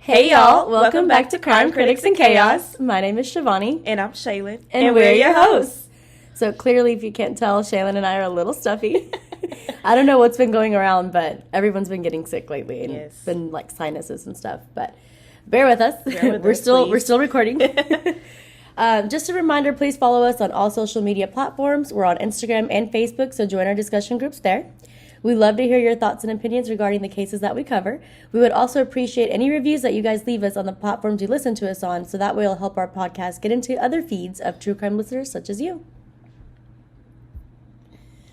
Hey y'all, welcome back to Crime Critics and Chaos. My name is Shivani. And I'm Shaylin. And we're your hosts. So clearly, if you can't tell, Shaylin and I are a little stuffy. I don't know what's been going around, but everyone's been getting sick lately. And it's been like sinuses and stuff. But bear with us. We're still recording. Just a reminder, please follow us on all social media platforms. We're on Instagram and Facebook, so join our discussion groups there. We love to hear your thoughts and opinions regarding the cases that we cover. We would also appreciate any reviews that you guys leave us on the platforms you listen to us on, so that way it'll help our podcast get into other feeds of true crime listeners such as you.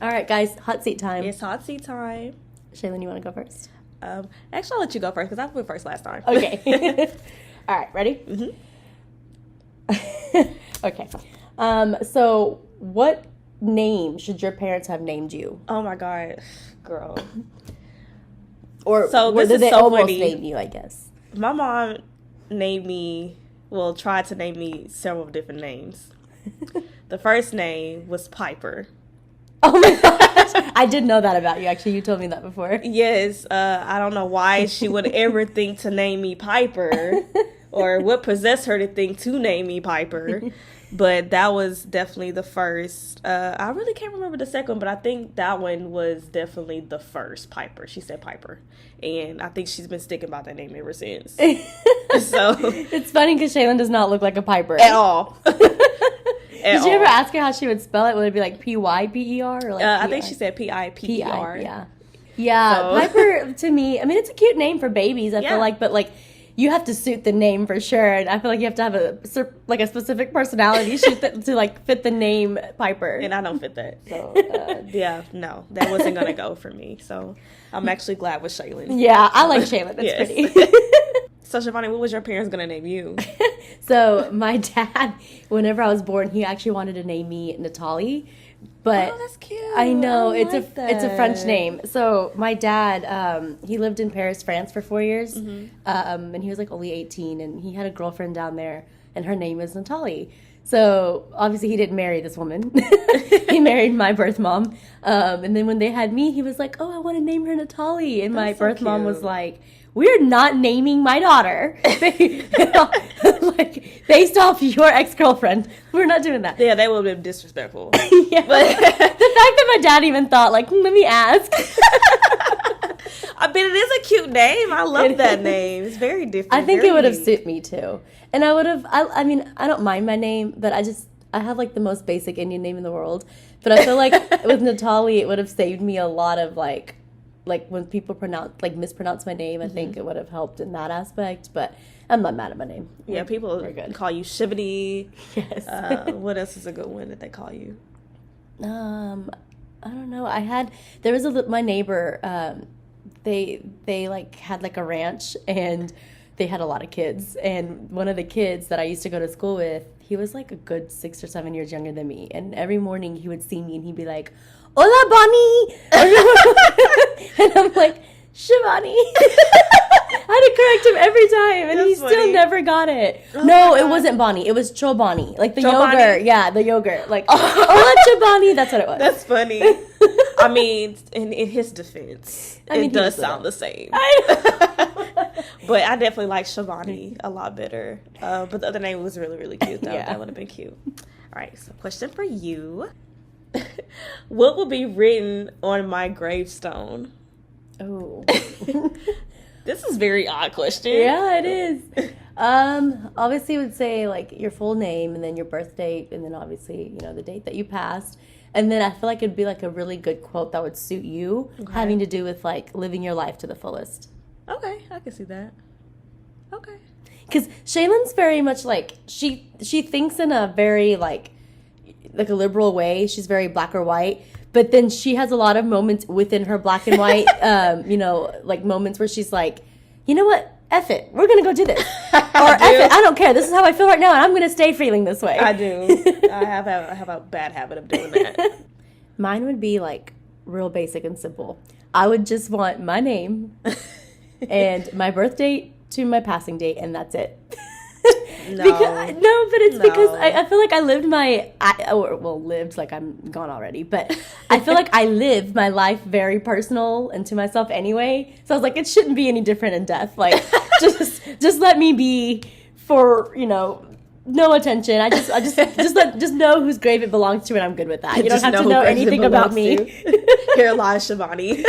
All right, guys, hot seat time. It's hot seat time. Shaylin, you want to go first? Actually, I'll let you go first because I went first last time. Okay. All right, ready? Mm-hmm. Okay. So what name should your parents have named you? Oh my God, girl. Or so this did is they so almost funny. name you, I guess? My mom tried to name me several different names. The first name was Piper. Oh my gosh. I did know that about you, actually. You told me that before. Yes. I don't know why she would ever think to name me Piper or what possessed her to think to name me Piper. But that was definitely the first. I really can't remember the second one, but I think that one was definitely the first, Piper. She said Piper. And I think she's been sticking by that name ever since. So it's funny because Shaylin does not look like a Piper. At all. Did you ever ask her how she would spell it? Would it be like P-Y-P-E-R? Or like I think she said P-I-P-E-R. Yeah, So. Piper, to me, I mean, it's a cute name for babies, I feel like, but like, you have to suit the name for sure, and I feel like you have to have a specific personality to like fit the name Piper. And I don't fit that. So no, that wasn't gonna go for me. So I'm actually glad with Shaylin. Yeah, I like Shaylin. That's pretty. So Shivani, what was your parents gonna name you? So my dad, whenever I was born, he actually wanted to name me Natalie. But that's cute. I know it's a French name. So my dad, he lived in Paris, France for 4 years, and he was like only 18, and he had a girlfriend down there, and her name is Natalie. So obviously he didn't marry this woman. He married my birth mom, and then when they had me, he was like, "Oh, I want to name her Natalie," and my birth mom was like, "We're not naming my daughter like based off your ex-girlfriend. We're not doing that." Yeah, they would have been disrespectful. Yeah, but the fact that my dad even thought, like, let me ask. I mean, it is a cute name. I love that name. It's very different. I think it would have suited me too, and I would have. I mean, I don't mind my name, but I have like the most basic Indian name in the world. But I feel like with Natalie, it would have saved me a lot of like when people mispronounce my name, I think it would have helped in that aspect, but I'm not mad at my name. Yeah, people call you Shivani. Yes. What else is a good one that they call you? I don't know. There was my neighbor, they like had like a ranch, and they had a lot of kids, and one of the kids that I used to go to school with, he was like a good 6 or 7 years younger than me, and every morning he would see me and he'd be like, "Hola, Bonnie!" And I'm like, "Shivani." I had to correct him every time, and he still never got it. Oh no, it wasn't Bonnie. It was Chobani, like the yogurt. Yeah, the yogurt. Like, "Hola, Chobani." That's what it was. That's funny. I mean, in his defense, it does sound the same. But I definitely like Shivani a lot better. But the other name was really, really cute, though. Yeah. That would have been cute. All right, so question for you. What will be written on my gravestone? Oh. This is a very odd question. Yeah, it is. Obviously, it would say, like, your full name, and then your birth date, and then obviously, the date that you passed. And then I feel like it'd be, like, a really good quote that would suit you, having to do with, like, living your life to the fullest. Okay, I can see that. Okay. Because Shaylin's very much, like, she thinks in a very, like a liberal way. She's very black or white. But then she has a lot of moments within her black and white, like moments where she's like, "You know what? F it. We're going to go do this." Or F it. I don't care. This is how I feel right now, and I'm going to stay feeling this way. I do. I have a bad habit of doing that. Mine would be like real basic and simple. I would just want my name and my birth date to my passing date, and that's it. Because I feel like I lived lived like I'm gone already, but I feel like I lived my life very personal and to myself anyway. So I was like, it shouldn't be any different in death. Like, just let me be for, no attention. I just know whose grave it belongs to, and I'm good with that. You don't have to know anything about me. Here lies Shivani.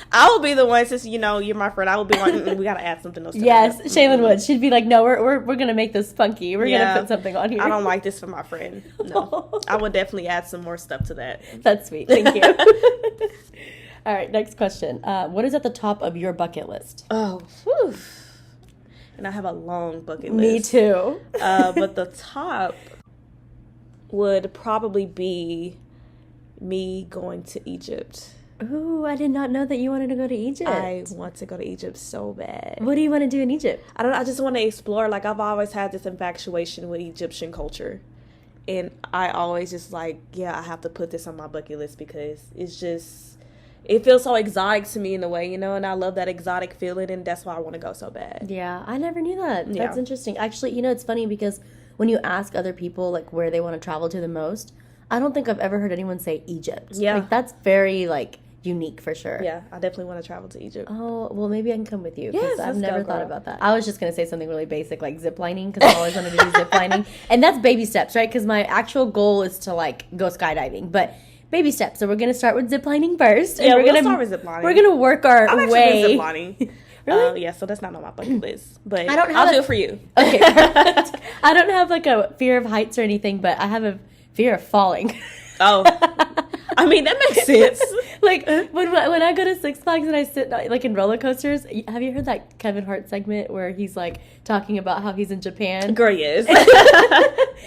I will be the one, since you're my friend. I will be one. We gotta add something else. Yes, Shaylin would. She'd be like, "No, we're gonna make this funky. We're gonna put something on here." I don't like this for my friend. No, I would definitely add some more stuff to that. That's sweet. Thank you. All right, next question. What is at the top of your bucket list? Oh, whew. And I have a long bucket list. Me too. But the top would probably be me going to Egypt. Ooh, I did not know that you wanted to go to Egypt. I want to go to Egypt so bad. What do you want to do in Egypt? I don't know. I just want to explore. Like, I've always had this infatuation with Egyptian culture. And I always just I have to put this on my bucket list because it feels so exotic to me in a way, and I love that exotic feeling, and that's why I want to go so bad. Yeah, I never knew that. Yeah. That's interesting. Actually, it's funny because when you ask other people, like, where they want to travel to the most, I don't think I've ever heard anyone say Egypt. Yeah. Like, that's very, unique for sure. Yeah, I definitely want to travel to Egypt. Oh, well, maybe I can come with you. Yes, I've never thought about that. I was just going to say something really basic, like zip lining, because I always wanted to do zip lining. And that's baby steps, right? Because my actual goal is to, go skydiving. But baby steps. So we're going to start with zip lining first. And we're going to start with zip lining. We're going to work our I'm way. Zip lining. Really? Yeah, so that's not on my bucket list. But I'll do it for you. Okay, perfect. I don't have, a fear of heights or anything, but I have a fear of falling. Oh. I mean, that makes sense. When I go to Six Flags and I sit in roller coasters, have you heard that Kevin Hart segment where he's talking about how he's in Japan? Girl, yes.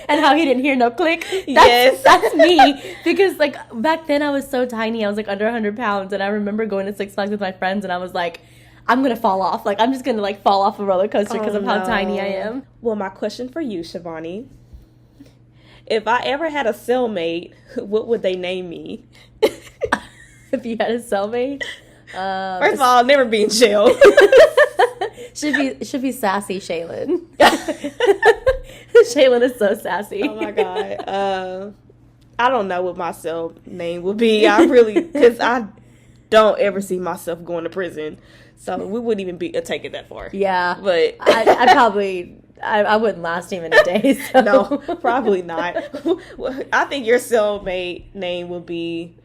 And how he didn't hear no click? Yes. That's me. Because back then I was so tiny. I was under 100 pounds, and I remember going to Six Flags with my friends, and I was like, I'm going to fall off. I'm just going to fall off a roller coaster because of how tiny I am. Well, my question for you, Shivani. If I ever had a cellmate, what would they name me? If you had a cellmate? First of all, I'll never be in jail. should be sassy Shaylin. Shaylin is so sassy. Oh my God. I don't know what my cell name would be. Because I don't ever see myself going to prison. So we wouldn't even be taking that far. Yeah. But I probably... I wouldn't last even a day. So. No, probably not. I think your cellmate name would be...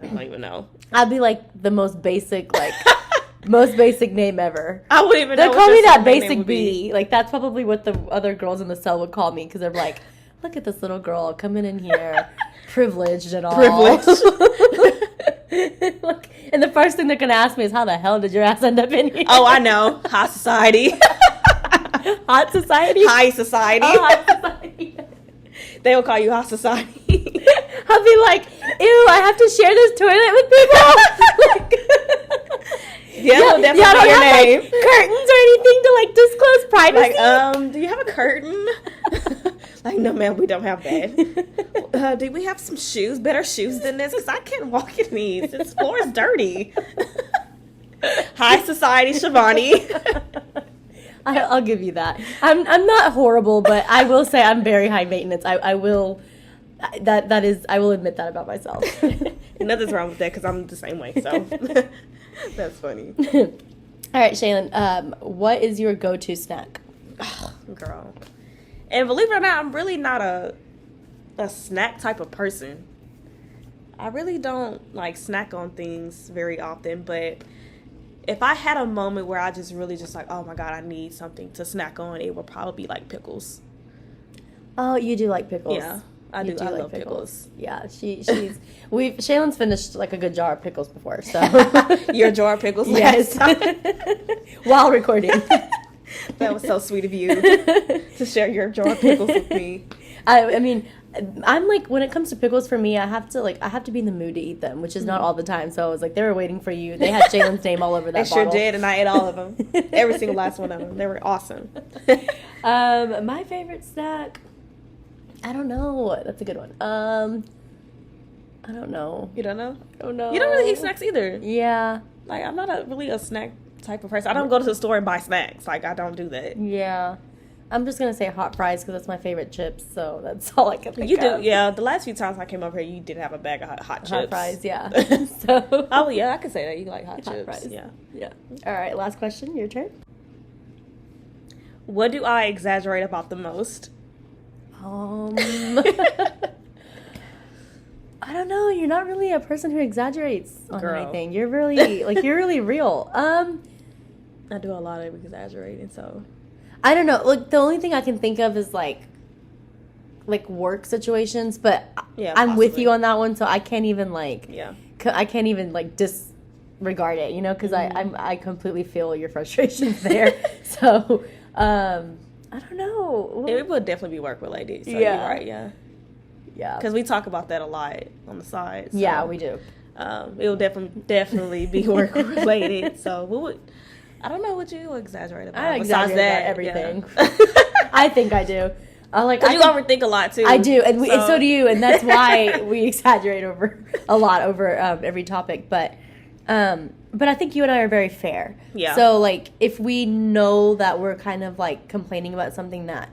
I don't even know. I'd be the most basic, most basic name ever. I wouldn't even know. They'll call me that basic B. That's probably what the other girls in the cell would call me, because they're like, look at this little girl coming in here, privileged and all. Privileged. And the first thing they're going to ask me is, how the hell did your ass end up in here? Oh, I know. High society. Hot society? High society. Oh, high society. They will call you high society. I'll be like, ew, I have to share this toilet with people? Yeah, we'll definitely be your name. Curtains or anything to disclose privacy? Do you have a curtain? No, ma'am, we don't have that. Do we have some shoes, better shoes than this? Because I can't walk in these. This floor is dirty. High society, Shivani. I'll give you that. I'm not horrible, but I will say I'm very high maintenance. I will admit that about myself. Nothing's wrong with that because I'm the same way. So that's funny. All right, Shaylin, what is your go-to snack? Oh, girl. And believe it or not, I'm really not a snack type of person. I really don't snack on things very often, but if I had a moment where I just really oh my God, I need something to snack on, it would probably be pickles. Oh, you do like pickles? Yeah, I do. I love pickles. Yeah, Shaylin's finished a good jar of pickles before, so. Your jar of pickles? Yes. While recording. That was so sweet of you to share your jar of pickles with me. I mean, I'm when it comes to pickles, for me, I have to be in the mood to eat them, which is not all the time. So I was they were waiting for you. They had Shaylin's name all over that bottle. They sure did, and I ate all of them. Every single last one of them. They were awesome. My favorite snack, I don't know. That's a good one. I don't know. You don't know? I don't know. You don't really eat snacks either. Yeah. I'm not really a snack type of person. I don't go to the store and buy snacks. I don't do that. Yeah. I'm just going to say hot fries because that's my favorite chips, so that's all I can think of. You do, yeah. The last few times I came over here, you did have a bag of hot chips. Hot fries, yeah. So. Oh, yeah, I can say that. You like hot chips. Fries. Yeah. Yeah. All right, last question. Your turn. What do I exaggerate about the most? I don't know. You're not really a person who exaggerates on anything. You're really, you're really real. I do a lot of exaggerating, so. I don't know. Like, the only thing I can think of is, like work situations, but yeah, I'm with you on that one, so I can't even, yeah. I can't even, disregard it, you know, because I completely feel your frustrations there. So, I don't know. It would definitely be work-related, so yeah. You're right, yeah. Yeah. Because we talk about that a lot on the side. So, yeah, we do. It will definitely be work-related, so I don't know what you exaggerate about. I exaggerate about everything. Yeah. I think I do. You overthink a lot too. I do, and so do you, and that's why we exaggerate a lot over every topic. But I think you and I are very fair. Yeah. So if we know that we're kind of complaining about something that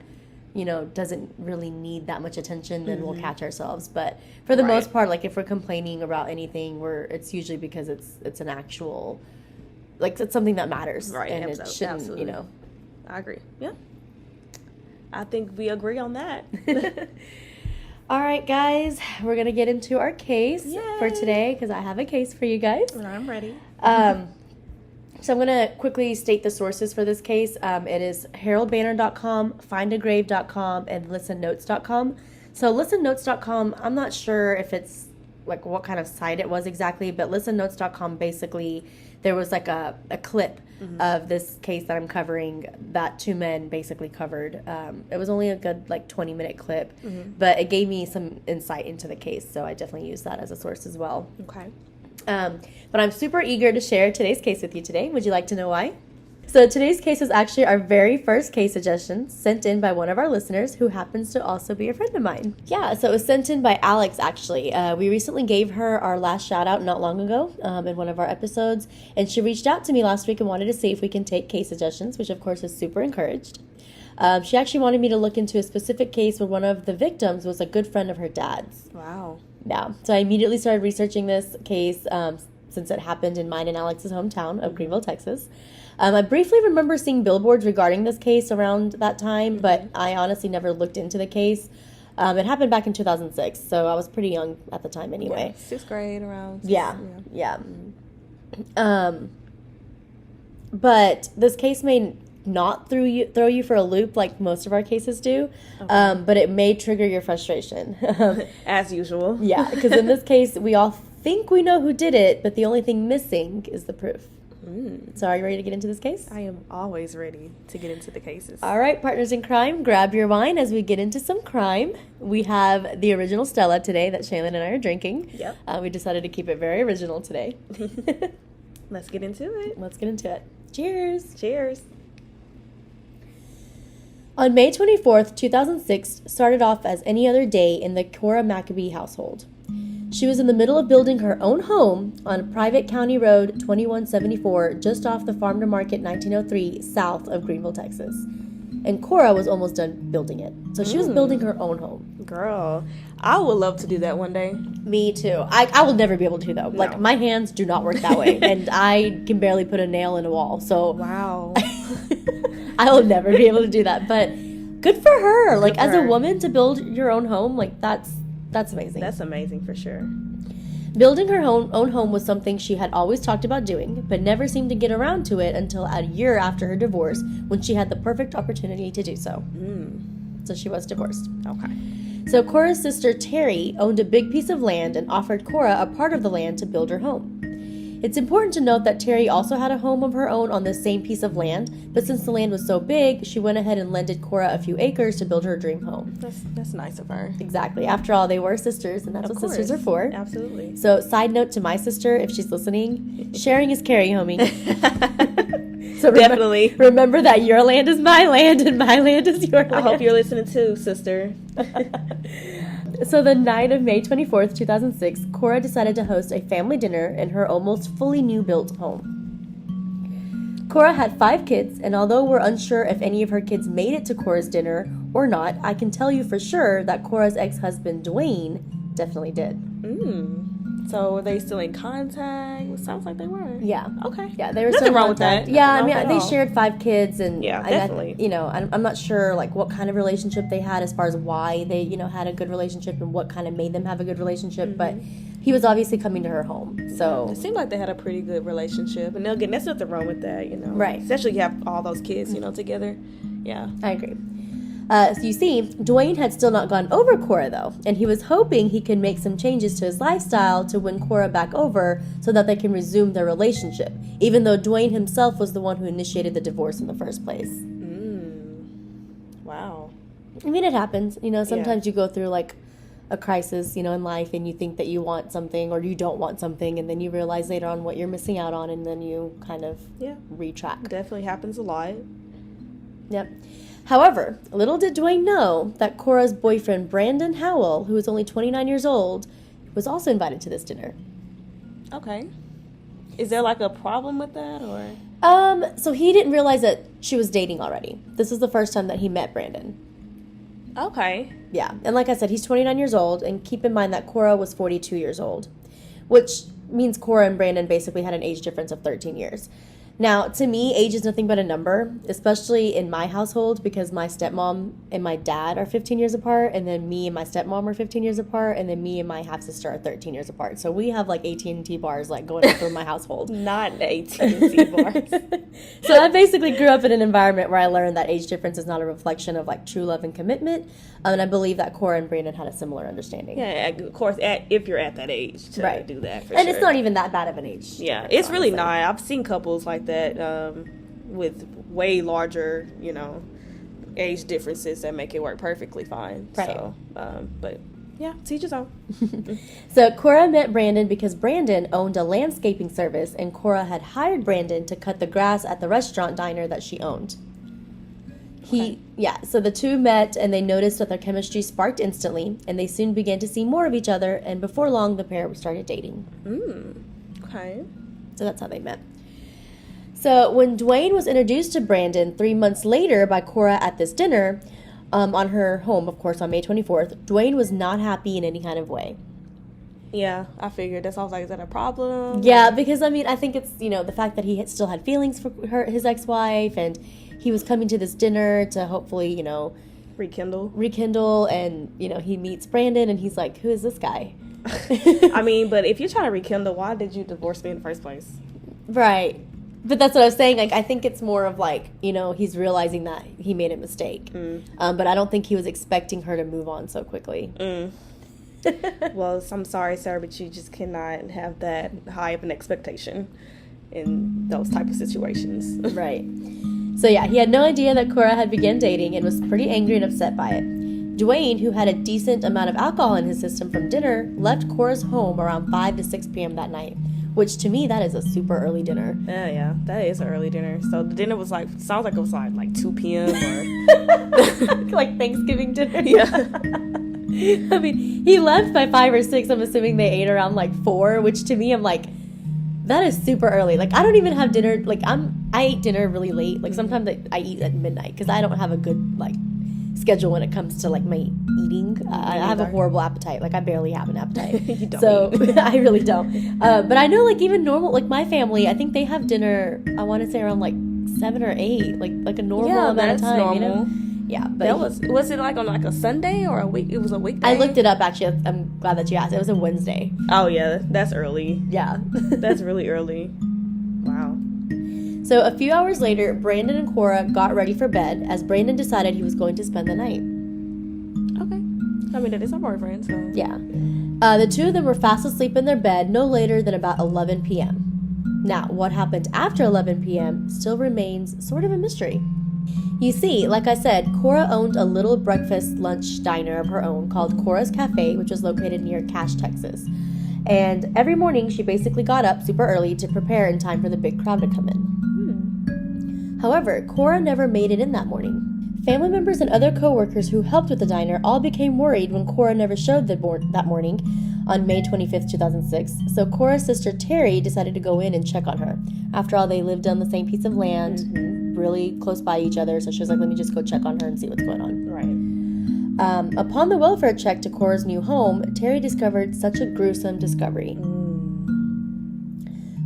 doesn't really need that much attention, then we'll catch ourselves. But for the most part, if we're complaining about anything, it's usually because it's an actual. It's something that matters. Right. And it shouldn't, absolutely. I agree. Yeah. I think we agree on that. All right, guys. We're going to get into our case for today because I have a case for you guys. I'm ready. So I'm going to quickly state the sources for this case. It is heraldbanner.com, findagrave.com, and listennotes.com. So listennotes.com, I'm not sure if it's what kind of site it was exactly, but listennotes.com basically... There was a clip of this case that I'm covering that two men basically covered. It was only a good 20-minute clip, but it gave me some insight into the case, so I definitely use that as a source as well. Okay. But I'm super eager to share today's case with you today. Would you like to know why? So today's case is actually our very first case suggestion sent in by one of our listeners who happens to also be a friend of mine. Yeah, so it was sent in by Alex, actually. We recently gave her our last shout out not long ago in one of our episodes, and she reached out to me last week and wanted to see if we can take case suggestions, which of course is super encouraged. She actually wanted me to look into a specific case where one of the victims was a good friend of her dad's. Wow. Yeah, so I immediately started researching this case since it happened in mine and Alex's hometown of Greenville, Texas. I briefly remember seeing billboards regarding this case around that time, but I honestly never looked into the case. It happened back in 2006, so I was pretty young at the time anyway. Yeah, 6th grade around. Yeah. But this case may not throw you for a loop like most of our cases do, but it may trigger your frustration. As usual. Yeah, because in this case, we all think we know who did it, but the only thing missing is the proof. So are you ready to get into this case? I am always ready to get into the cases. All right, partners in crime, grab your wine as we get into some crime. We have the original Stella today that Shaylin and I are drinking. Yep. We decided to keep it very original today. Let's get into it. Let's get into it. Cheers. Cheers. On May 24th, 2006, started off as any other day in the Cora Mcabee household. She was in the middle of building her own home on Private County Road 2174, just off the Farm to Market 1903, south of Greenville, Texas. And Cora was almost done building it. So she was building her own home. Girl, I would love to do that one day. Me too. I will never be able to, though. No. My hands do not work that way. And I can barely put a nail in a wall. So wow. I will never be able to do that. But good for her. As a woman to build your own home, that's amazing. That's amazing for sure. Building her own home was something she had always talked about doing, but never seemed to get around to it until a year after her divorce, when she had the perfect opportunity to do so. So she was divorced. Okay. So Cora's sister Terry owned a big piece of land and offered Cora a part of the land to build her home. It's important to note that Terry also had a home of her own on the same piece of land, but since the land was so big, she went ahead and lended Cora a few acres to build her dream home. That's nice of her. Exactly. After all, they were sisters, and that's what sisters are for. Absolutely. So, side note to my sister, if she's listening, sharing is caring, homie. So definitely. Remember that your land is my land, and my land is your land. I hope you're listening too, sister. So the night of May 24th, 2006, Cora decided to host a family dinner in her almost fully new built home. Cora had 5 kids, and although we're unsure if any of her kids made it to Cora's dinner or not, I can tell you for sure that Cora's ex-husband, Dewayne, definitely did. So were they still in contact? It sounds like they were. Yeah. Okay. Yeah, they were Nothing still in wrong with contact. that. Yeah, I Nothing mean, they shared 5 kids, and definitely. I'm not sure like what kind of relationship they had as far as why they had a good relationship and what kind of made them have a good relationship, but he was obviously coming to her home. So it seemed like they had a pretty good relationship, and again, there's nothing wrong with that, Right. Especially you have all those kids, together. Yeah, I agree. So you see, Dewayne had still not gone over Cora, though, and he was hoping he could make some changes to his lifestyle to win Cora back over so that they can resume their relationship, even though Dewayne himself was the one who initiated the divorce in the first place. Wow. I mean, it happens. Sometimes you go through, like, a crisis, in life, and you think that you want something or you don't want something, and then you realize later on what you're missing out on, and then you kind of retract. Definitely happens a lot. Yep. However, little did Dewayne know that Cora's boyfriend, Brandon Howell, who was only 29 years old, was also invited to this dinner. Okay. Is there, like, a problem with that, or? So he didn't realize that she was dating already. This is the first time that he met Brandon. Okay. Yeah, and like I said, he's 29 years old, and keep in mind that Cora was 42 years old, which means Cora and Brandon basically had an age difference of 13 years. Now, to me, age is nothing but a number, especially in my household, because my stepmom and my dad are 15 years apart, and then me and my stepmom are 15 years apart, and then me and my half-sister are 13 years apart. So we have, like, AT&T bars, like, going on through my household. Not AT&T bars. So I basically grew up in an environment where I learned that age difference is not a reflection of, like, true love and commitment, and I believe that Cora and Brandon had a similar understanding. Yeah, of course, if you're at that age to do that, for sure. And it's not even that bad of an age. Yeah, it's really not. I've seen couples like that with way larger, age differences that make it work perfectly fine. Right. So, but yeah, teach his own. So Cora met Brandon because Brandon owned a landscaping service, and Cora had hired Brandon to cut the grass at the restaurant diner that she owned. So the two met, and they noticed that their chemistry sparked instantly, and they soon began to see more of each other, and before long, the pair started dating. Okay. So that's how they met. So when Dewayne was introduced to Brandon 3 months later by Cora at this dinner, on her home, of course, on May 24th, Dewayne was not happy in any kind of way. Yeah, I figured. That sounds like, is that a problem? Yeah, because, I think it's, the fact that he still had feelings for his ex-wife, and he was coming to this dinner to hopefully, rekindle, and, he meets Brandon, and he's like, who is this guy? But if you're trying to rekindle, why did you divorce me in the first place? Right. But that's what I was saying. Like, I think it's more of like, he's realizing that he made a mistake. But I don't think he was expecting her to move on so quickly. Well, I'm sorry, sir, but you just cannot have that high of an expectation in those type of situations. Right. So yeah, he had no idea that Cora had begun dating and was pretty angry and upset by it. Dewayne, who had a decent amount of alcohol in his system from dinner, left Cora's home around 5 to 6 p.m. that night. Which, to me, that is a super early dinner. Yeah, that is an early dinner. So the dinner was sounds like it was like 2 p.m. or... like Thanksgiving dinner? Yeah. He left by 5 or 6. I'm assuming they ate around, 4, which to me, I'm like, that is super early. Like, I don't even have dinner. Like, I eat dinner really late. Like, sometimes I eat at midnight because I don't have a good, schedule when it comes to, my eating. I have a horrible appetite. Like, I barely have an appetite. You don't so, I really don't. But I know, even normal, my family, I think they have dinner, I want to say around, 7 or 8. Like a normal amount of time, normal. Yeah, but that was it on a Sunday or a week? It was a weekday. I looked it up actually. I'm glad that you asked. It was a Wednesday. Oh yeah, that's early. Yeah, that's really early. Wow. So a few hours later, Brandon and Cora got ready for bed as Brandon decided he was going to spend the night. Okay. That is our boyfriend, so yeah. The two of them were fast asleep in their bed no later than about 11 p.m. Now, what happened after 11 p.m. still remains sort of a mystery. You see, like I said, Cora owned a little breakfast-lunch diner of her own called Cora's Cafe, which was located near Cache, Texas. And every morning, she basically got up super early to prepare in time for the big crowd to come in. However, Cora never made it in that morning. Family members and other co-workers who helped with the diner all became worried when Cora never showed that morning, on May 25th, 2006. So Cora's sister Terry decided to go in and check on her. After all, they lived on the same piece of land, really close by each other. So she was like, let me just go check on her and see what's going on. Right. Upon the welfare check to Cora's new home, Terry discovered such a gruesome discovery.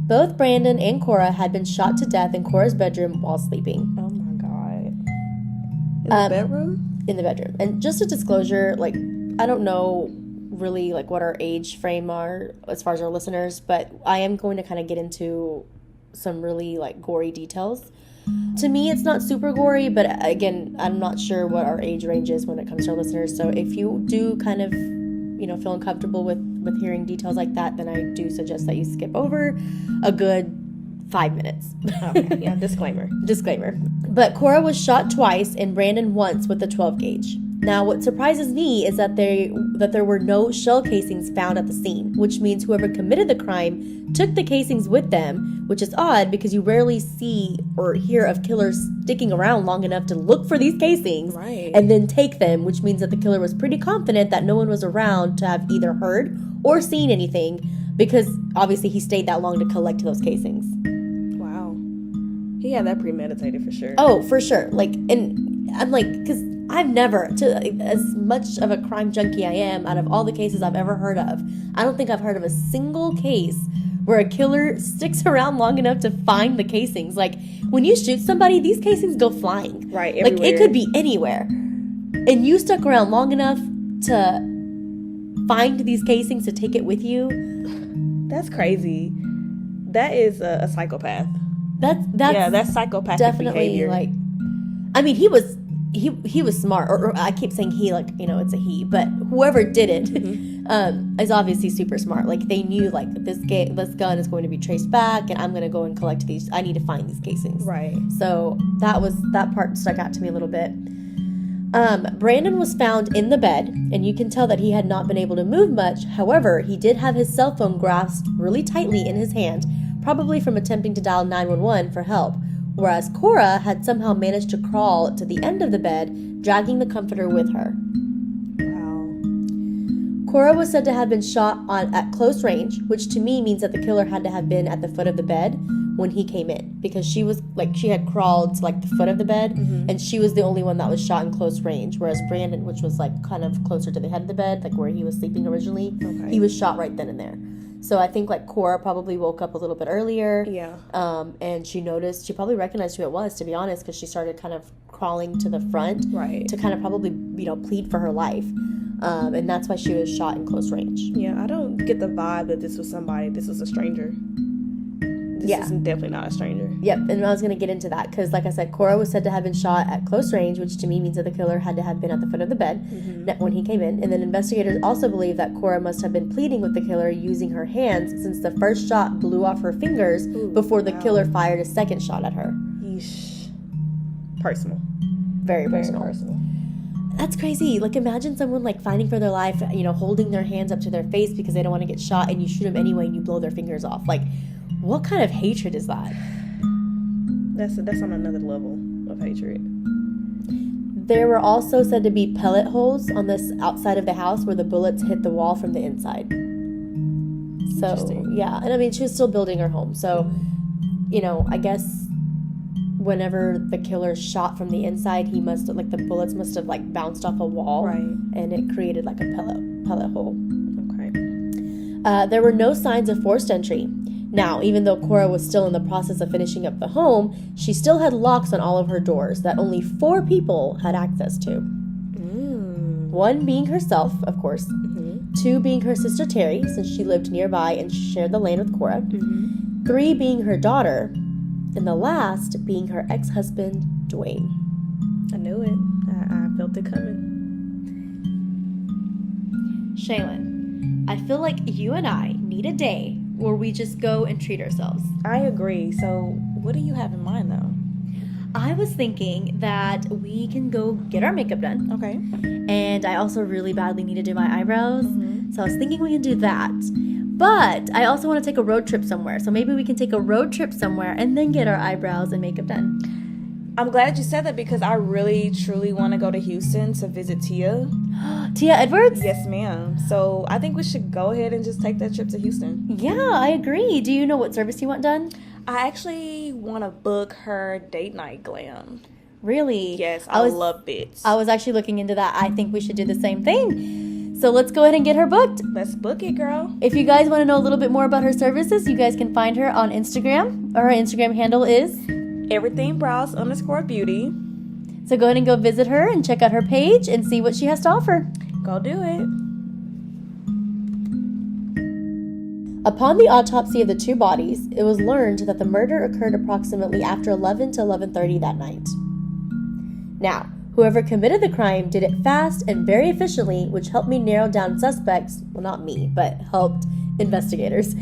Both Brandon and Cora had been shot to death in Cora's bedroom while sleeping. Oh my God. In the bedroom? In the bedroom. And just a disclosure, like, I don't know really like what our age frame are as far as our listeners, but I am going to kind of get into some really like gory details. To me, it's not super gory, but again, I'm not sure what our age range is when it comes to our listeners. So if you do kind of, feel uncomfortable with hearing details like that, then I do suggest that you skip over a good 5 minutes. Okay, yeah, disclaimer. But Cora was shot twice and Brandon once with a 12 gauge. Now, what surprises me is that there were no shell casings found at the scene, which means whoever committed the crime took the casings with them, which is odd because you rarely see or hear of killers sticking around long enough to look for these casings and then take them, which means that the killer was pretty confident that no one was around to have either heard or seen anything, because obviously he stayed that long to collect those casings. Wow. He had that premeditated for sure. Oh, for sure. Like, and I'm like, because I've never, as much of a crime junkie I am, out of all the cases I've ever heard of, I don't think I've heard of a single case where a killer sticks around long enough to find the casings. Like, when you shoot somebody, these casings go flying. Right, everywhere. Like, it could be anywhere. And you stuck around long enough to find these casings to take it with you. That's crazy. That is a psychopath. That's psychopathic definitely behavior. Like, I mean, he was smart, or I keep saying he, like, it's a he, but whoever did it is obviously super smart. Like, they knew, like, this gun is going to be traced back, and I'm going to go and collect these. I need to find these casings. Right. So that part stuck out to me a little bit. Brandon was found in the bed, and you can tell that he had not been able to move much. However, he did have his cell phone grasped really tightly in his hand, probably from attempting to dial 911 for help. Whereas Cora had somehow managed to crawl to the end of the bed, dragging the comforter with her. Wow. Cora was said to have been shot at close range, which to me means that the killer had to have been at the foot of the bed when he came in, because she had crawled to, like, the foot of the bed, and she was the only one that was shot in close range, whereas Brandon, which was, like, kind of closer to the head of the bed, like where he was sleeping originally, he was shot right then and there. So I think, like, Cora probably woke up a little bit earlier. Yeah. And she probably recognized who it was, to be honest, because she started kind of crawling to the front. Right. To kind of probably, plead for her life. And that's why she was shot in close range. Yeah, I don't get the vibe that this was a stranger. This is definitely not a stranger. Yep, and I was going to get into that because, like I said, Cora was said to have been shot at close range, which to me means that the killer had to have been at the foot of the bed when he came in. And then investigators also believe that Cora must have been pleading with the killer using her hands, since the first shot blew off her fingers before the killer fired a second shot at her. Yeesh. Personal. Very personal. That's crazy. Like, imagine someone, like, fighting for their life, holding their hands up to their face because they don't want to get shot, and you shoot them anyway and you blow their fingers off. Like, what kind of hatred is that? That's on another level of hatred. There were also said to be pellet holes on this outside of the house where the bullets hit the wall from the inside. So, yeah. And I mean, she was still building her home. So, I guess whenever the killer shot from the inside, he must have, like, the bullets must have, like, bounced off a wall. Right. And it created, like, a pellet hole. Okay. There were no signs of forced entry. Now, even though Cora was still in the process of finishing up the home, she still had locks on all of her doors that only 4 people had access to. 1 being herself, of course. 2 being her sister Terry, since she lived nearby and shared the land with Cora. 3 being her daughter. And the last being her ex-husband, Dewayne. I knew it. I felt it coming. Shaylin, I feel like you and I need a day where we just go and treat ourselves. I agree. So what do you have in mind, though? I was thinking that we can go get our makeup done. Okay. And I also really badly need to do my eyebrows. So I was thinking we can do that. But I also want to take a road trip somewhere. So maybe we can take a road trip somewhere and then get our eyebrows and makeup done. I'm glad you said that because I really, truly want to go to Houston to visit Tia. Tia Edwards? Yes, ma'am. So I think we should go ahead and just take that trip to Houston. Yeah, I agree. Do you know what service you want done? I actually want to book her date night glam. Really? Yes, I love bits. I was actually looking into that. I think we should do the same thing. So let's go ahead and get her booked. Let's book it, girl. If you guys want to know a little bit more about her services, you guys can find her on Instagram. Her Instagram handle is everythingbrows_beauty. So go ahead and go visit her and check out her page and see what she has to offer. Go do it. Upon the autopsy of the two bodies, it was learned that the murder occurred approximately after 11 to 11:30 that night. Now, whoever committed the crime did it fast and very efficiently, which helped me narrow down suspects. Well, not me, but helped investigators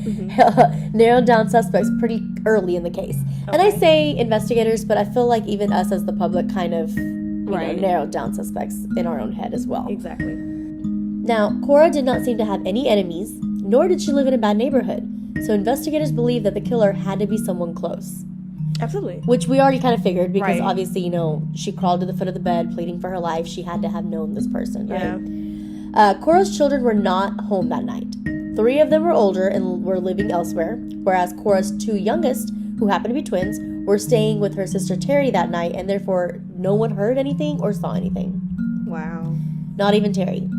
narrow down suspects pretty early in the case. Okay. And I say investigators, but I feel like even us as the public kind of narrowed down suspects in our own head as well. Exactly. Now, Cora did not seem to have any enemies, nor did she live in a bad neighborhood. So investigators believe that the killer had to be someone close. Absolutely. Which we already kind of figured because obviously, she crawled to the foot of the bed pleading for her life. She had to have known this person, right? Yeah. Cora's children were not home that night. 3 of them were older and were living elsewhere, whereas Cora's 2 youngest, who happened to be twins, were staying with her sister Terry that night, and therefore no one heard anything or saw anything. Wow. Not even Terry.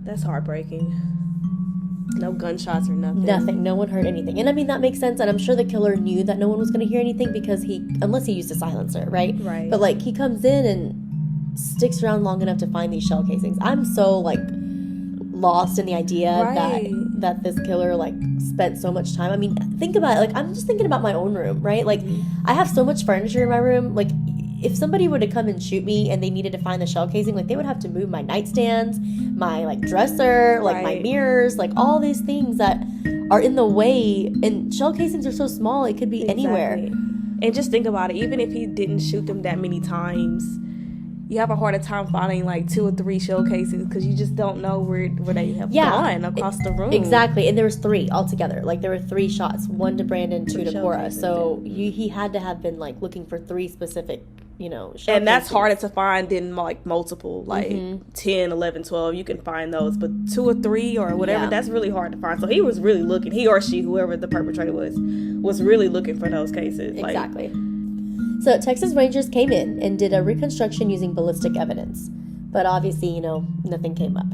That's heartbreaking. No gunshots or nothing. Nothing. No one heard anything. And I mean, that makes sense. And I'm sure the killer knew that no one was going to hear anything because unless he used a silencer, right? Right. But, he comes in and sticks around long enough to find these shell casings. I'm so, lost in the idea that this killer, spent so much time. I mean, think about it. I'm just thinking about my own room, right? I have so much furniture in my room. If somebody were to come and shoot me and they needed to find the shell casing, they would have to move my nightstands, my dresser, my mirrors, all these things that are in the way. And shell casings are so small, it could be anywhere. And just think about it. Even if he didn't shoot them that many times, you have a harder time finding 2 or 3 shell casings because you just don't know where they have gone across the room. Exactly. And there was 3 altogether. There were 3 shots, 1 to Brandon, 2 to Cora. So he had to have been looking for 3 specific shell and that's casings. harder to find than multiple 10, 11, 12. You can find those, but 2 or 3 or whatever, that's really hard to find. So he was really looking, he or she, whoever the perpetrator was really looking for those cases. Exactly. So Texas Rangers came in and did a reconstruction using ballistic evidence. But obviously, nothing came up.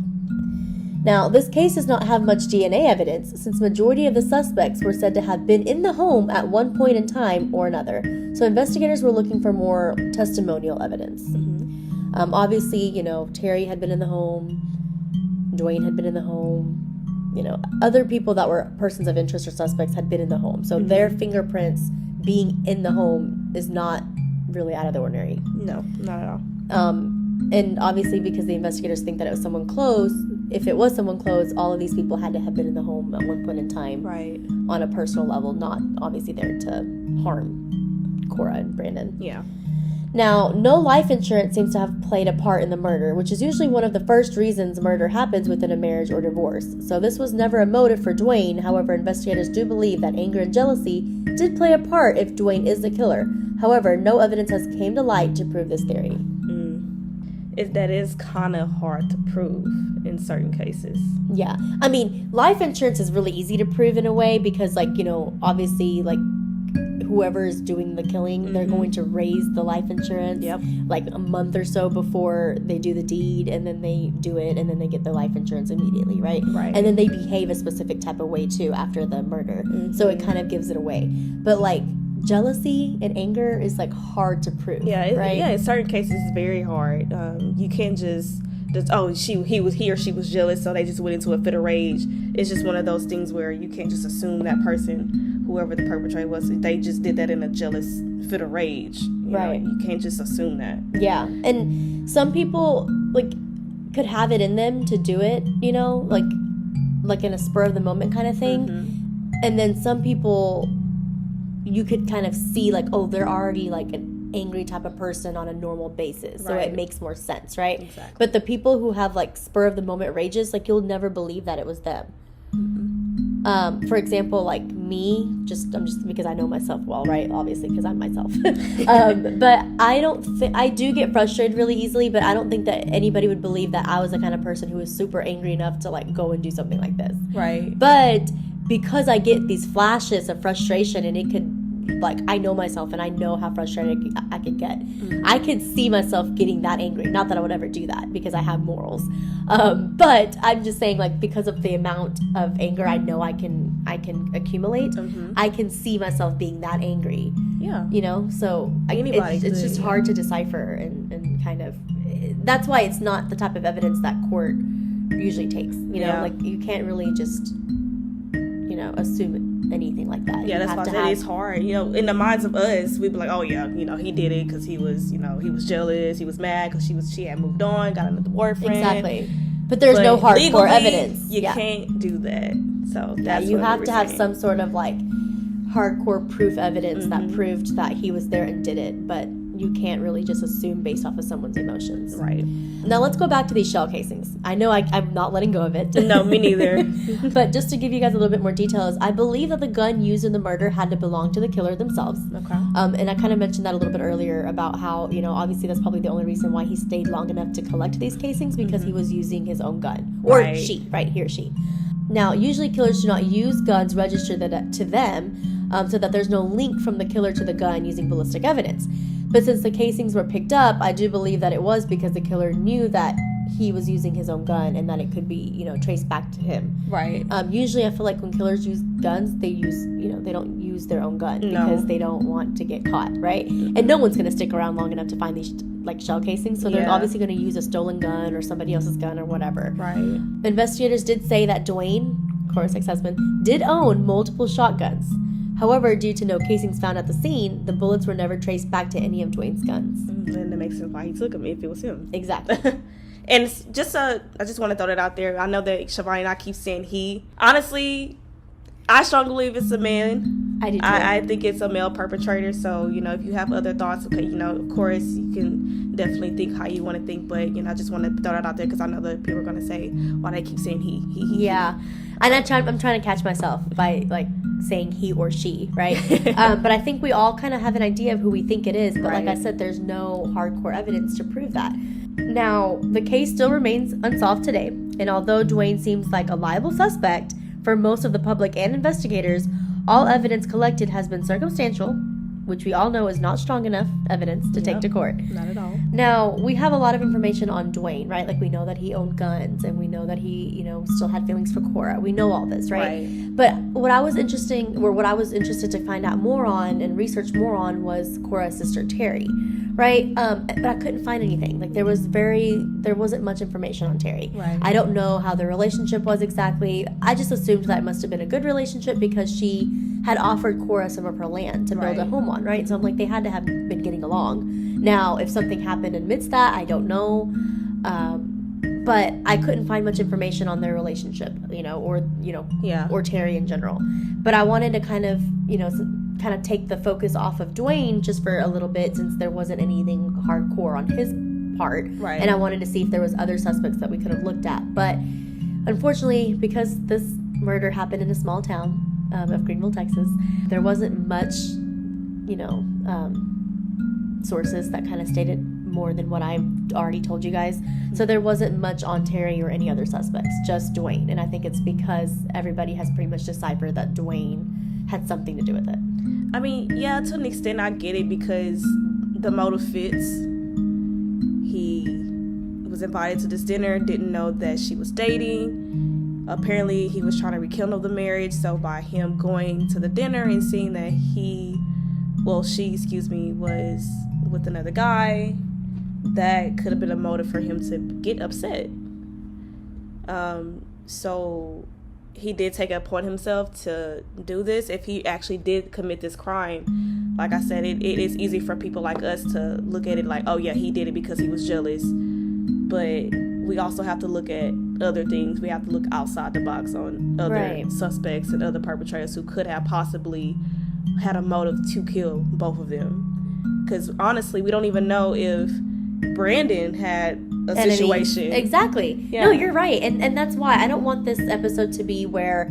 Now, this case does not have much DNA evidence since majority of the suspects were said to have been in the home at one point in time or another. So investigators were looking for more testimonial evidence. Mm-hmm. Obviously, Terry had been in the home. Dewayne had been in the home. Other people that were persons of interest or suspects had been in the home. So their fingerprints being in the home is not really out of the ordinary. No, not at all. And obviously because the investigators think that it was someone close, if it was someone close, all of these people had to have been in the home at one point in time. Right. On a personal level, not obviously there to harm Cora and Brandon. Yeah. Now, no life insurance seems to have played a part in the murder, which is usually one of the first reasons murder happens within a marriage or divorce. So this was never a motive for Dewayne. However, investigators do believe that anger and jealousy did play a part if Dewayne is the killer. However, no evidence has came to light to prove this theory. That is kind of hard to prove in certain cases. Yeah. I mean, life insurance is really easy to prove in a way because, obviously, whoever is doing the killing, they're going to raise the life insurance a month or so before they do the deed, and then they do it, and then they get their life insurance immediately, right? Right. And then they behave a specific type of way, too, after the murder. So it kind of gives it away. But, jealousy and anger is hard to prove. Right? In certain cases it's very hard. You can't just he or she was jealous, so they just went into a fit of rage. It's just one of those things where you can't just assume that person, whoever the perpetrator was, they just did that in a jealous fit of rage. Right. You can't just assume that. Yeah, and some people could have it in them to do it, in a spur of the moment kind of thing, and then some people, you could kind of see they're already an angry type of person on a normal basis, so it makes more sense, right? Exactly. But the people who have spur of the moment rages, you'll never believe that it was them. For example, like me, I'm just because I know myself well, right? Obviously, because I'm myself. But I do get frustrated really easily, but I don't think that anybody would believe that I was the kind of person who was super angry enough to like go and do something like this. Right. But because I get these flashes of frustration, and it could, like, I know myself and I know how frustrated I could get. Mm-hmm. I could see myself getting that angry. Not that I would ever do that because I have morals. But I'm just saying, like, because of the amount of anger I know I can accumulate, mm-hmm. I can see myself being that angry. Yeah. You know? So it's just hard to decipher and kind of, that's why it's not the type of evidence that court usually takes. You know, like, you can't really just, assume anything like that. Yeah, that's why I said it's hard. You know, in the minds of us, we'd be like, oh yeah, he did it because he was jealous, he was mad because she had moved on, got another boyfriend. Exactly. But there's no hardcore evidence. You can't do that. So that's you have to have some sort of like hardcore proof evidence mm-hmm. that proved that he was there and did it, but you can't really just assume based off of someone's emotions. Right. Now let's go back to these shell casings. I know I'm not letting go of it. No, me neither. But just to give you guys a little bit more details, I believe that the gun used in the murder had to belong to the killer themselves. Okay. And I kind of mentioned that a little bit earlier about how, obviously that's probably the only reason why he stayed long enough to collect these casings, because mm-hmm. he was using his own gun. Or she, right? He or she. Now, usually killers do not use guns registered to them, so that there's no link from the killer to the gun using ballistic evidence. But since the casings were picked up, I do believe that it was because the killer knew that he was using his own gun and that it could be, traced back to him. Right. Usually I feel like when killers use guns, they don't use their own gun because they don't want to get caught, right? And no one's going to stick around long enough to find these like shell casings, so they're obviously going to use a stolen gun or somebody else's gun or whatever. Right. Investigators did say that Dewayne, Cora's ex-husband, did own multiple shotguns. However, due to no casings found at the scene, the bullets were never traced back to any of Dewayne's guns. And that makes sense why he took them if it was him. Exactly. And I just want to throw that out there. I know that Shivani and I keep saying he. Honestly, I strongly believe it's a man. I do too. I think it's a male perpetrator. So, if you have other thoughts, okay, of course, you can definitely think how you want to think. But, I just want to throw that out there because I know that people are going to say why they keep saying he. Yeah. And I'm trying to catch myself by, like, saying he or she, right? But I think we all kind of have an idea of who we think it is. But like I said, there's no hardcore evidence to prove that. Now, the case still remains unsolved today. And although Dewayne seems like a liable suspect, for most of the public and investigators, all evidence collected has been circumstantial, which we all know is not strong enough evidence to take to court. Not at all. Now, we have a lot of information on Dewayne, right? Like, we know that he owned guns, and we know that he, still had feelings for Cora. We know all this, right? But what I was interested to find out more on and research more on was Cora's sister, Terry, right? But I couldn't find anything. Like, there wasn't much information on Terry. Right. I don't know how their relationship was exactly. I just assumed that it must have been a good relationship because she had offered Cora some of her land to build a home on, right? So I'm like, they had to have been getting along. Now, if something happened amidst that, I don't know. But I couldn't find much information on their relationship, or Terry in general. But I wanted to kind of take the focus off of Dewayne just for a little bit, since there wasn't anything hardcore on his part. Right. And I wanted to see if there was other suspects that we could have looked at. But unfortunately, because this murder happened in a small town of Greenville, Texas, there wasn't much, sources that kind of stated more than what I already told you guys. So there wasn't much on Terry or any other suspects, just Dewayne. And I think it's because everybody has pretty much deciphered that Dewayne had something to do with it. I mean, yeah, to an extent I get it because the motive fits. He was invited to this dinner, didn't know that she was dating. Apparently he was trying to rekindle the marriage, so by him going to the dinner and seeing that she was with another guy, that could have been a motive for him to get upset. So he did take it upon himself to do this. If he actually did commit this crime, like I said, it is easy for people like us to look at it like, oh yeah, he did it because he was jealous. But we also have to look at other things. We have to look outside the box on other suspects and other perpetrators who could have possibly had a motive to kill both of them. Because honestly, we don't even know if Brandon had a situation. Exactly. Yeah. No, you're right. And that's why I don't want this episode to be where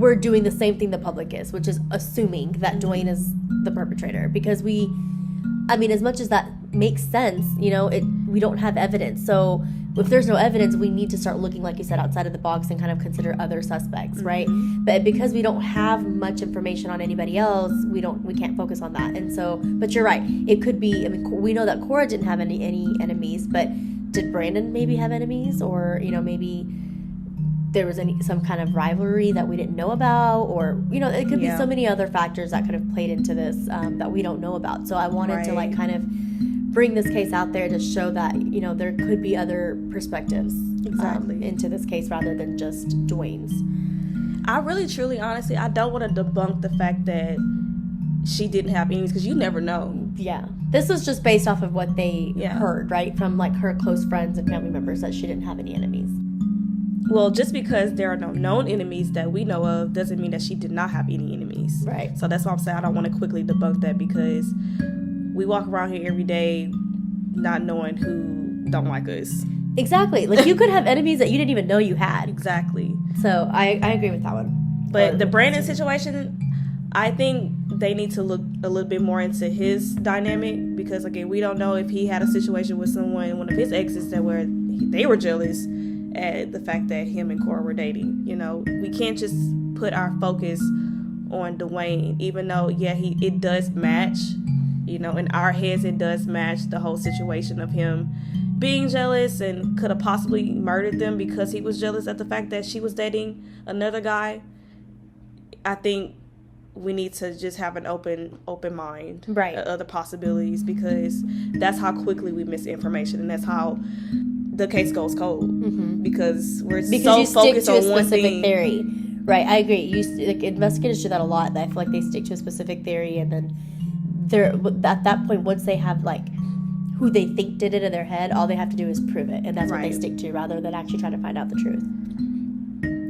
we're doing the same thing the public is, which is assuming that Dewayne is the perpetrator, because as much as that makes sense, we don't have evidence. So if there's no evidence, we need to start looking, like you said, outside of the box and kind of consider other suspects, right? But because we don't have much information on anybody else, we can't focus on that. And so, but you're right. It could be, we know that Cora didn't have any enemies, but did Brandon maybe have enemies? Or, maybe there was some kind of rivalry that we didn't know about, or, it could be so many other factors that could have played into this that we don't know about. So I wanted to kind of bring this case out there to show that, there could be other perspectives into this case rather than just Dewayne's. I really, truly, honestly, I don't want to debunk the fact that she didn't have enemies, because you never know. Yeah. This was just based off of what they heard, right? From her close friends and family members, that she didn't have any enemies. Well, just because there are no known enemies that we know of doesn't mean that she did not have any enemies. Right. So that's why I'm saying I don't want to quickly debunk that, because we walk around here every day not knowing who don't like us. Exactly. Like, you could have enemies that you didn't even know you had. Exactly. So I agree with that one. But the Brandon situation, I think they need to look a little bit more into his dynamic, because, again, we don't know if he had a situation with one of his exes, they were jealous at the fact that him and Cora were dating. We can't just put our focus on Dewayne, even though it does match. In our heads, it does match the whole situation of him being jealous and could have possibly murdered them because he was jealous at the fact that she was dating another guy. I think we need to just have an open mind, right, of other possibilities, because that's how quickly we miss information, and that's how the case goes cold. Because we're so focused on one thing. Theory. Right, I agree. Investigators do that a lot. I feel like they stick to a specific theory, and then at that point, once they have who they think did it in their head, all they have to do is prove it, and that's what they stick to, rather than actually trying to find out the truth.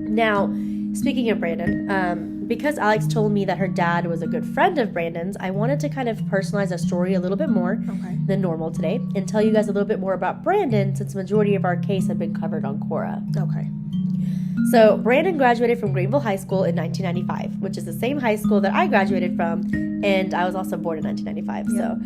Now, speaking of Brandon, because Alex told me that her dad was a good friend of Brandon's, I wanted to kind of personalize the story a little bit more than normal today, and tell you guys a little bit more about Brandon, since the majority of our case had been covered on Cora. Okay. So, Brandon graduated from Greenville High School in 1995, which is the same high school that I graduated from, and I was also born in 1995. Yep. So,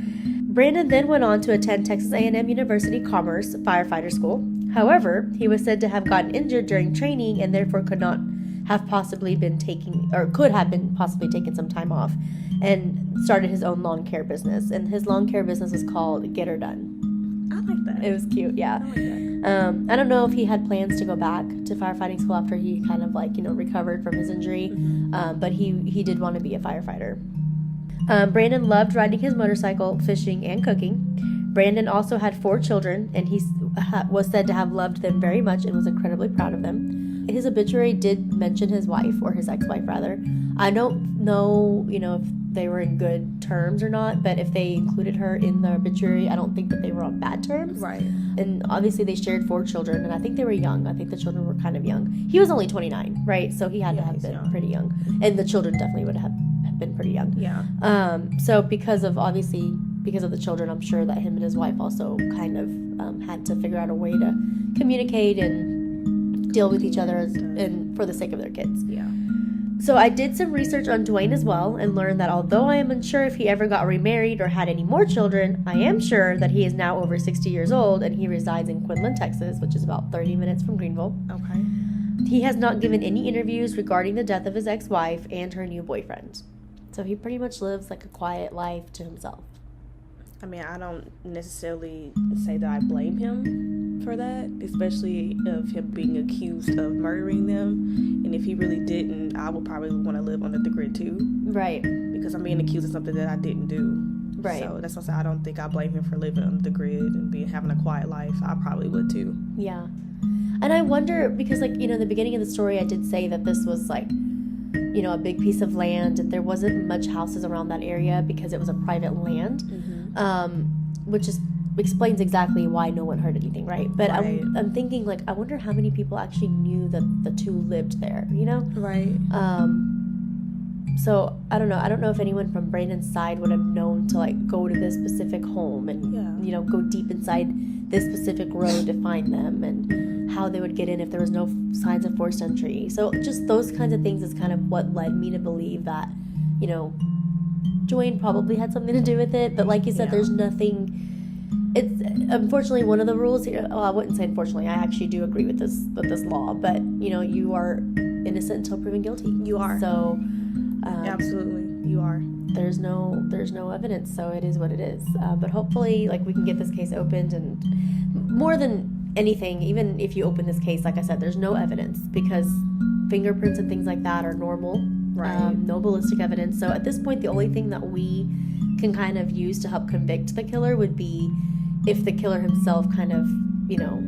Brandon then went on to attend Texas A&M University Commerce Firefighter School. However, he was said to have gotten injured during training and therefore could have possibly taken some time off, and started his own lawn care business. And his lawn care business was called Get Her Done. I like that. It was cute, yeah. I like that. I don't know if he had plans to go back to firefighting school after he kind of recovered from his injury, but he did want to be a firefighter. Brandon loved riding his motorcycle, fishing, and cooking. Brandon also had 4 children, and he was said to have loved them very much and was incredibly proud of them. His obituary did mention his wife, or his ex-wife rather. I don't know, if they were in good terms or not, but if they included her in the obituary, I don't think that they were on bad terms. Right. And obviously they shared 4 children, and I think they were young. I think the children were kind of young. He was only 29, right? So he had to have been pretty young. And the children definitely would have been pretty young. Yeah. So because of the children, I'm sure that him and his wife also kind of had to figure out a way to communicate and deal with each other and for the sake of their kids. Yeah. So I did some research on Dewayne as well, and learned that although I am unsure if he ever got remarried or had any more children, I am sure that he is now over 60 years old, and he resides in Quinlan, Texas, which is about 30 minutes from Greenville. Okay. He has not given any interviews regarding the death of his ex-wife and her new boyfriend. So he pretty much lives a quiet life to himself. I mean, I don't necessarily say that I blame him for that, especially of him being accused of murdering them. And if he really didn't, I would probably want to live under the grid too. Right. Because I'm being accused of something that I didn't do. Right. So that's why I don't think I blame him for living under the grid and having a quiet life. I probably would too. Yeah. And I wonder, because in the beginning of the story, I did say that this was a big piece of land, and there wasn't much houses around that area because it was a private land. Which explains exactly why no one heard anything, right? But right. I'm thinking, I wonder how many people actually knew that the two lived there, Right. So, I don't know. I don't know if anyone from Brandon's side would have known to, go to this specific home and, go deep inside this specific road to find them, and how they would get in if there was no signs of forced entry. So just those kinds of things is kind of what led me to believe that, you know, Dewayne probably had something to do with it. But like you said, there's nothing. It's unfortunately one of the rules here. Well, I wouldn't say unfortunately. I actually do agree with this law. But you know, you are innocent until proven guilty. You are. So absolutely, you are. There's no evidence, so it is what it is. But hopefully, like, we can get this case opened, and more than anything, even if you open this case, like I said, there's no evidence because fingerprints and things like that are normal. Right. No ballistic evidence. So at this point, the only thing that we can kind of use to help convict the killer would be if the killer himself kind of, you know,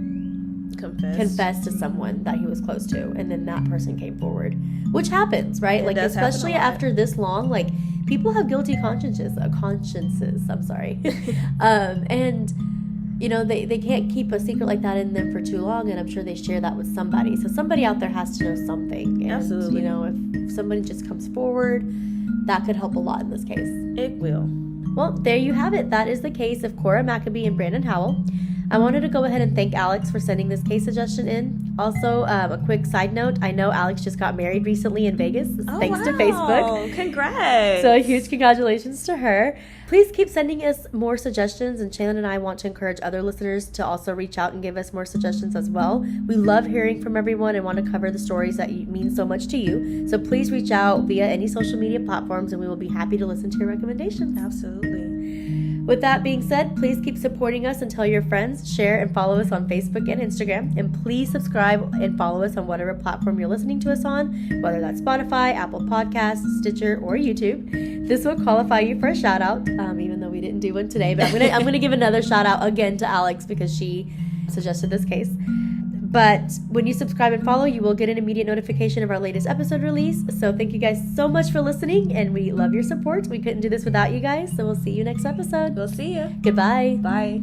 confessed to someone that he was close to, and then that person came forward, which happens, right? Like, especially after this long, like, people have guilty consciences. I'm sorry. And you know, they can't keep a secret like that in them for too long, and I'm sure they share that with somebody. So somebody out there has to know something. And, absolutely. You know, if somebody just comes forward, that could help a lot in this case. It will. Well, there you have it. That is the case of Cora Mcabee and Brandon Howell. I wanted to go ahead and thank Alex for sending this case suggestion in. Also, a quick side note, I know Alex just got married recently in Vegas, thanks to Facebook. Congrats. So huge congratulations to her. Please keep sending us more suggestions, and Shaylin and I want to encourage other listeners to also reach out and give us more suggestions as well. We love hearing from everyone and want to cover the stories that mean so much to you. So please reach out via any social media platforms, and we will be happy to listen to your recommendations. Absolutely. With that being said, please keep supporting us and tell your friends, share and follow us on Facebook and Instagram, and please subscribe and follow us on whatever platform you're listening to us on, whether that's Spotify, Apple Podcasts, Stitcher, or YouTube. This will qualify you for a shout out, even though we didn't do one today, but I'm gonna give another shout out again to Alex because she suggested this case. But when you subscribe and follow, you will get an immediate notification of our latest episode release. So thank you guys so much for listening, and we love your support. We couldn't do this without you guys, so we'll see you next episode. We'll see you. Goodbye. Bye.